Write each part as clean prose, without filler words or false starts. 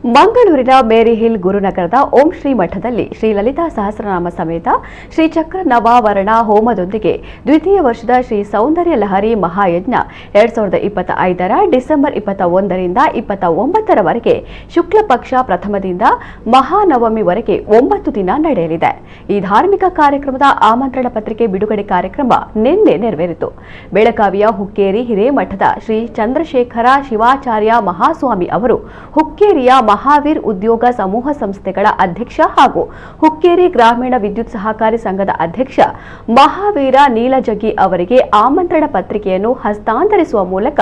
ಮಂಗಳೂರಿನ ಮೇರಿ ಹಿಲ್ ಗುರುನಗರದ ಓಂ ಶ್ರೀ ಮಠದಲ್ಲಿ ಶ್ರೀ ಲಲಿತಾ ಸಹಸ್ರನಾಮ ಸಮೇತ ಶ್ರೀ ಚಕ್ರ ನವಾವರಣ ಹೋಮದೊಂದಿಗೆ ದ್ವಿತೀಯ ವರ್ಷದ ಶ್ರೀ ಸೌಂದರ್ಯ ಲಹರಿ ಮಹಾಯಜ್ಞ 2025ರ ಡಿಸೆಂಬರ್ 21ರಿಂದ 29ರವರೆಗೆ ಶುಕ್ಲ ಪಕ್ಷ ಪ್ರಥಮದಿಂದ ಮಹಾನವಮಿವರೆಗೆ 9 ದಿನ ನಡೆಯಲಿದೆ. ಈ ಧಾರ್ಮಿಕ ಕಾರ್ಯಕ್ರಮದ ಆಮಂತ್ರಣ ಪತ್ರಿಕೆ ಬಿಡುಗಡೆ ಕಾರ್ಯಕ್ರಮ ನಿನ್ನೆ ನೆರವೇರಿತು. ಬೆಳಗಾವಿಯ ಹುಕ್ಕೇರಿ ಹಿರೇಮಠದ ಶ್ರೀ ಚಂದ್ರಶೇಖರ ಶಿವಾಚಾರ್ಯ ಮಹಾಸ್ವಾಮಿ ಅವರು ಹುಕ್ಕೇರಿಯ ಮಹಾವೀರ್ ಉದ್ಯೋಗ ಸಮೂಹ ಸಂಸ್ಥೆಗಳ ಅಧ್ಯಕ್ಷ ಹಾಗೂ ಹುಕ್ಕೇರಿ ಗ್ರಾಮೀಣ ವಿದ್ಯುತ್ ಸಹಕಾರಿ ಸಂಘದ ಅಧ್ಯಕ್ಷ ಮಹಾವೀರ ನೀಲಜಗಿ ಅವರಿಗೆ ಆಮಂತ್ರಣ ಪತ್ರಿಕೆಯನ್ನು ಹಸ್ತಾಂತರಿಸುವ ಮೂಲಕ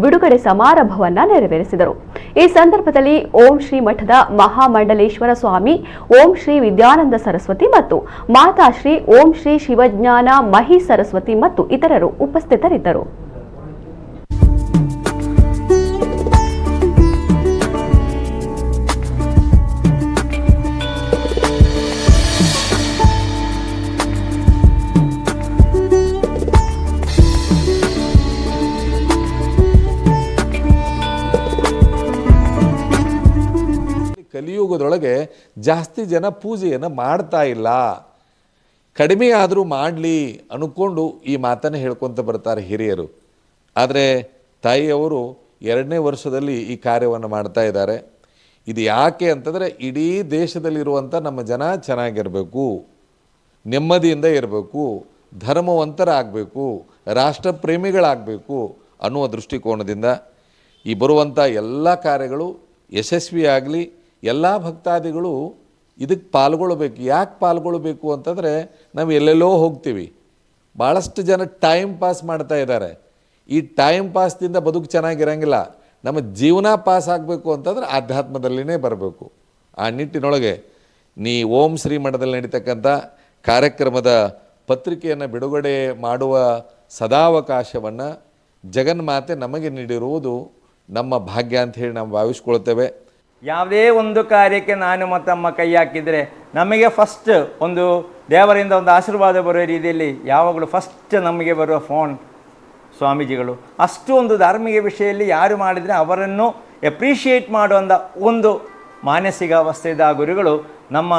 ಬಿಡುಗಡೆ ಸಮಾರಂಭವನ್ನು ನೆರವೇರಿಸಿದರು. ಈ ಸಂದರ್ಭದಲ್ಲಿ ಓಂ ಶ್ರೀ ಮಠದ ಮಹಾಮಂಡಲೇಶ್ವರ ಸ್ವಾಮಿ, ಓಂ ಶ್ರೀ ವಿದ್ಯಾನಂದ ಸರಸ್ವತಿ ಮತ್ತು ಮಾತಾಶ್ರೀ ಓಂ ಶ್ರೀ ಶಿವಜ್ಞಾನ ಮಹಿ ಸರಸ್ವತಿ ಮತ್ತು ಇತರರು ಉಪಸ್ಥಿತರಿದ್ದರು. ಕಲಿಯುಗದೊಳಗೆ ಜಾಸ್ತಿ ಜನ ಪೂಜೆಯನ್ನು ಮಾಡ್ತಾ ಇಲ್ಲ, ಕಡಿಮೆ ಆದರೂ ಮಾಡಲಿ ಅನ್ಕೊಂಡು ಈ ಮಾತನ್ನು ಹೇಳ್ಕೊತ ಬರ್ತಾರೆ ಹಿರಿಯರು. ಆದರೆ ತಾಯಿಯವರು 2ನೇ ವರ್ಷದಲ್ಲಿ ಈ ಕಾರ್ಯವನ್ನು ಮಾಡ್ತಾ ಇದ್ದಾರೆ. ಇದು ಯಾಕೆ ಅಂತಂದರೆ ಇಡೀ ದೇಶದಲ್ಲಿರುವಂಥ ನಮ್ಮ ಜನ ಚೆನ್ನಾಗಿರಬೇಕು, ನೆಮ್ಮದಿಯಿಂದ ಇರಬೇಕು, ಧರ್ಮವಂತರಾಗಬೇಕು, ರಾಷ್ಟ್ರಪ್ರೇಮಿಗಳಾಗಬೇಕು ಅನ್ನುವ ದೃಷ್ಟಿಕೋನದಿಂದ ಈ ಬರುವಂಥ ಎಲ್ಲ ಕಾರ್ಯಗಳು ಯಶಸ್ವಿಯಾಗಲಿ. ಎಲ್ಲ ಭಕ್ತಾದಿಗಳು ಇದಕ್ಕೆ ಪಾಲ್ಗೊಳ್ಬೇಕು. ಯಾಕೆ ಪಾಲ್ಗೊಳ್ಬೇಕು ಅಂತಂದರೆ ನಾವು ಎಲ್ಲೆಲ್ಲೋ ಹೋಗ್ತೀವಿ, ಭಾಳಷ್ಟು ಜನ ಟೈಮ್ ಪಾಸ್ ಮಾಡ್ತಾ ಇದ್ದಾರೆ. ಈ ಟೈಮ್ ಪಾಸ್ದಿಂದ ಬದುಕು ಚೆನ್ನಾಗಿರಂಗಿಲ್ಲ. ನಮ್ಮ ಜೀವನ ಪಾಸ್ ಆಗಬೇಕು ಅಂತಂದ್ರೆ ಆಧ್ಯಾತ್ಮದಲ್ಲಿನೇ ಬರಬೇಕು. ಆ ನಿಟ್ಟಿನೊಳಗೆ ಓಂ ಶ್ರೀ ಮಠದಲ್ಲಿ ನಡೀತಕ್ಕಂಥ ಕಾರ್ಯಕ್ರಮದ ಪತ್ರಿಕೆಯನ್ನು ಬಿಡುಗಡೆ ಮಾಡುವ ಸದಾವಕಾಶವನ್ನು ಜಗನ್ಮಾತೆ ನಮಗೆ ನೀಡಿರುವುದು ನಮ್ಮ ಭಾಗ್ಯ ಅಂತ ಹೇಳಿ ನಾವು ಭಾವಿಸ್ಕೊಳ್ತೇವೆ. ಯಾವುದೇ ಒಂದು ಕಾರ್ಯಕ್ಕೆ ನಾನು ಮತ್ತಮ್ಮ ಕೈ ಹಾಕಿದರೆ ನಮಗೆ ಫಸ್ಟ್ ಒಂದು ದೇವರಿಂದ ಒಂದು ಆಶೀರ್ವಾದ ಬರೋ ರೀತಿಯಲ್ಲಿ ಯಾವಾಗಲೂ ಫಸ್ಟ್ ನಮಗೆ ಬರುವ ಫೋನ್ ಸ್ವಾಮೀಜಿಗಳು. ಅಷ್ಟು ಒಂದು ಧಾರ್ಮಿಕ ವಿಷಯದಲ್ಲಿ ಯಾರು ಮಾಡಿದರೆ ಅವರನ್ನು ಎಪ್ರಿಷಿಯೇಟ್ ಮಾಡುವಂಥ ಒಂದು ಮಾನಸಿಕ ಅವಸ್ಥೆಯ ಗುರುಗಳು ನಮ್ಮ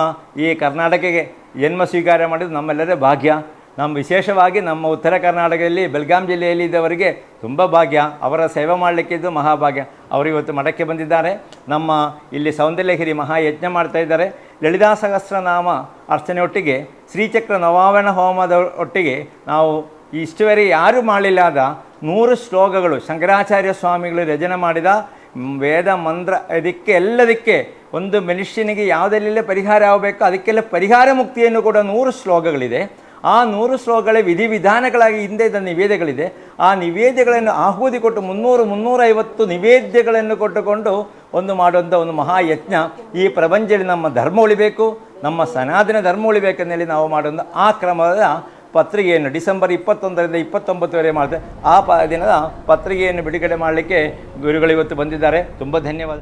ಈ ಕರ್ನಾಟಕಕ್ಕೆ ಜನ್ಮ ಸ್ವೀಕಾರ ಮಾಡಿದ್ದು ನಮ್ಮೆಲ್ಲರ ಭಾಗ್ಯ. ನಮ್ಮ ವಿಶೇಷವಾಗಿ ನಮ್ಮ ಉತ್ತರ ಕರ್ನಾಟಕದಲ್ಲಿ ಬೆಳಗಾಂ ಜಿಲ್ಲೆಯಲ್ಲಿ ಇದ್ದವರಿಗೆ ತುಂಬ ಭಾಗ್ಯ. ಅವರ ಸೇವೆ ಮಾಡಲಿಕ್ಕಿದ್ದು ಮಹಾಭಾಗ್ಯ. ಅವರು ಇವತ್ತು ಮಠಕ್ಕೆ ಬಂದಿದ್ದಾರೆ. ನಮ್ಮ ಇಲ್ಲಿ ಸೌಂದರ್ಯಲಹರಿ ಮಹಾಯಜ್ಞ ಮಾಡ್ತಾ ಇದ್ದಾರೆ. ಲಲಿತಾ ಸಹಸ್ರನಾಮ ಅರ್ಚನೆ ಒಟ್ಟಿಗೆ ಶ್ರೀಚಕ್ರ ನವಾವರಣ ಹೋಮದ ಒಟ್ಟಿಗೆ ನಾವು ಇಷ್ಟುವರೆಗೆ ಯಾರೂ ಮಾಡಲಿಲ್ಲದ 100 ಶ್ಲೋಕಗಳು ಶಂಕರಾಚಾರ್ಯ ಸ್ವಾಮಿಗಳು ರಚನೆ ಮಾಡಿದ ವೇದ ಮಂತ್ರ, ಎಲ್ಲದಕ್ಕೆ ಒಂದು ಮನುಷ್ಯನಿಗೆ ಯಾವುದೆಲ್ಲ ಪರಿಹಾರ ಆಗಬೇಕು ಅದಕ್ಕೆಲ್ಲ ಪರಿಹಾರ ಮುಕ್ತಿಯನ್ನು ಕೂಡ 100 ಶ್ಲೋಕಗಳಿದೆ. ಆ 100 ಶ್ಲೋಕಗಳ ವಿಧಿವಿಧಾನಗಳಾಗಿ ಹಿಂದೆ ಇದ್ದ ನಿವೇದ್ಯಗಳಿದೆ. ಆ ನಿವೇದ್ಯಗಳನ್ನು ಆಹುತಿ ಕೊಟ್ಟು 300-350 ನಿವೇದ್ಯಗಳನ್ನು ಕೊಟ್ಟುಕೊಂಡು ಮಾಡುವಂಥ ಒಂದು ಮಹಾಯಜ್ಞ. ಈ ಪ್ರಪಂಚದಲ್ಲಿ ನಮ್ಮ ಧರ್ಮ ಉಳಿಬೇಕು, ನಮ್ಮ ಸನಾತನ ಧರ್ಮ ಉಳಿಬೇಕೆಂದೇಳಿ ನಾವು ಮಾಡುವಂಥ ಆ ಕ್ರಮದ ಪತ್ರಿಕೆಯನ್ನು ಡಿಸೆಂಬರ್ 21ರಿಂದ 29ವರೆಗೆ ಮಾಡ್ತೇವೆ. ಆ ದಿನದ ಪತ್ರಿಕೆಯನ್ನು ಬಿಡುಗಡೆ ಮಾಡಲಿಕ್ಕೆ ಗುರುಗಳು ಇವತ್ತು ಬಂದಿದ್ದಾರೆ. ತುಂಬ ಧನ್ಯವಾದ.